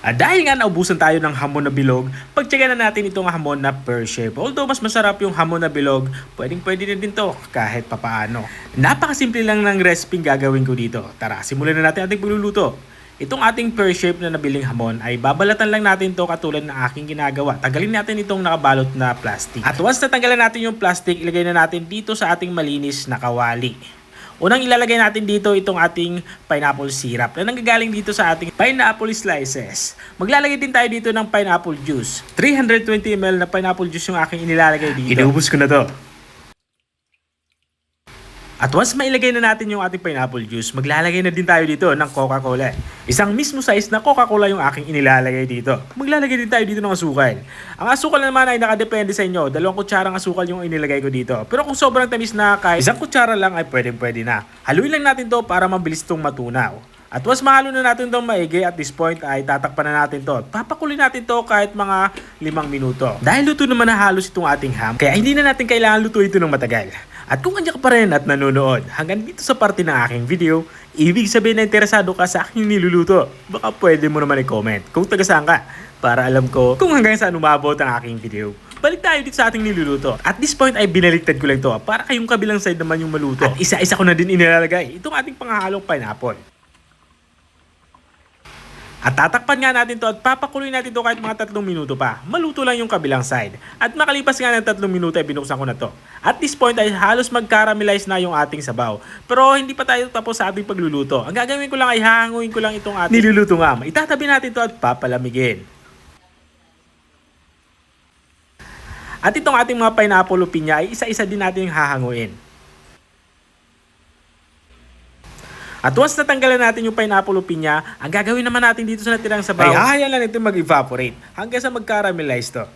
Dahil nga naubusan tayo ng hamon na bilog, pagtsaga na natin itong hamon na pear shape. Although mas masarap yung hamon na bilog, pwede na din to kahit papaano. Napakasimple lang ng recipe gagawin ko dito. Tara, simulan na natin ating pagluluto. Itong ating pear shape na nabiling hamon ay babalatan lang natin to katulad ng aking ginagawa. Tanggalin natin itong nakabalot na plastic. At once natanggalan natin yung plastic, ilagay na natin dito sa ating malinis na kawali. Unang ilalagay natin dito itong ating pineapple syrup na nanggagaling dito sa ating pineapple slices. Maglalagay din tayo dito ng pineapple juice. 320 ml na pineapple juice yung aking inilalagay dito. Inubos ko na to. At once mailagay na natin yung ating pineapple juice, maglalagay na din tayo dito ng Coca-Cola. Isang mismo size na Coca-Cola yung aking inilalagay dito. Maglalagay din tayo dito ng asukal. Ang asukal naman ay nakadepende sa inyo. 2 kutsarang asukal yung inilagay ko dito. Pero kung sobrang tamis na kahit 1 kutsara lang ay pwede na. Haluin lang natin to para mabilis itong matunaw. At once mahalo na natin itong maigi, at this point ay tatakpan na natin to. Papakulin natin to kahit mga 5 minuto. Dahil luto naman na halos itong ating ham, kaya hindi na natin kailangan lutuin ito ng matagal. At kung andyan ka pa rin at nanonood hanggang dito sa parte ng aking video, ibig sabihin na interesado ka sa aking niluluto. Baka pwede mo naman i-comment kung taga saan ka para alam ko kung hanggang saan umabot ang aking video. Balik tayo dito sa ating niluluto. At this point ay binaliktad ko lang to para kayong kabilang side naman yung maluto. At isa-isa ko na din inilalagay itong ating panghahalong pineapple. At tatakpan nga natin to at papakuloy natin to kahit mga 3 minuto pa. Maluto lang yung kabilang side. At makalipas nga ng 3 minuto ay binuksan ko na to. At this point ay halos mag-caramelize na yung ating sabaw. Pero hindi pa tayo tapos sa ating pagluluto. Ang gagawin ko lang ay hahanguin ko lang itong ating niluluto nga. Itatabi natin to at papalamigin. At itong ating mga pineapple o pinya ay isa-isa din natin hahanguin. At once natanggalan natin yung pineapple o pinya, ang gagawin naman natin dito sa natirang sabaw ay hahayaan lang ito mag-evaporate hanggang sa mag-caramelize to.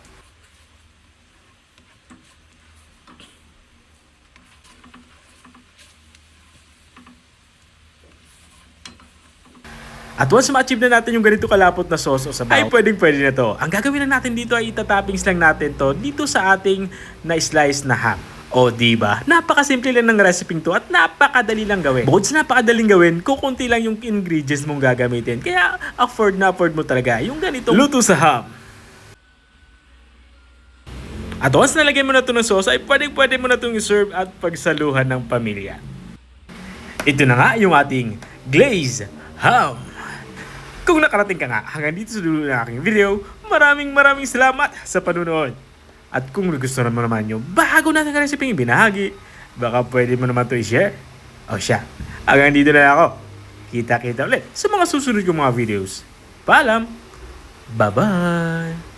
At once ma-achieve na natin yung ganito kalapot na sauce o sabaw, ay pwede na to. Ang gagawin na natin dito ay itatoppings lang natin to dito sa ating na-slice na ham. O diba? Napakasimple lang ng recipe to at napakadali lang gawin. Bukod sa napakadaling gawin, kukunti lang yung ingredients mong gagamitin. Kaya afford mo talaga yung ganito luto sa ham. At once nalagay mo na ito ng sauce, ay pwede mo na itong i-serve at pagsaluhan ng pamilya. Ito na nga yung ating glazed ham. Kung nakarating ka nga hanggang dito sa dulo ng aking video, maraming salamat sa panunood. At kung gusto naman yung bago natin ang recipe yung binahagi, baka pwede mo naman ito i-share. O siya, hanggang dito na ako. Kita ulit sa mga susunod kong mga videos. Paalam! Bye-bye!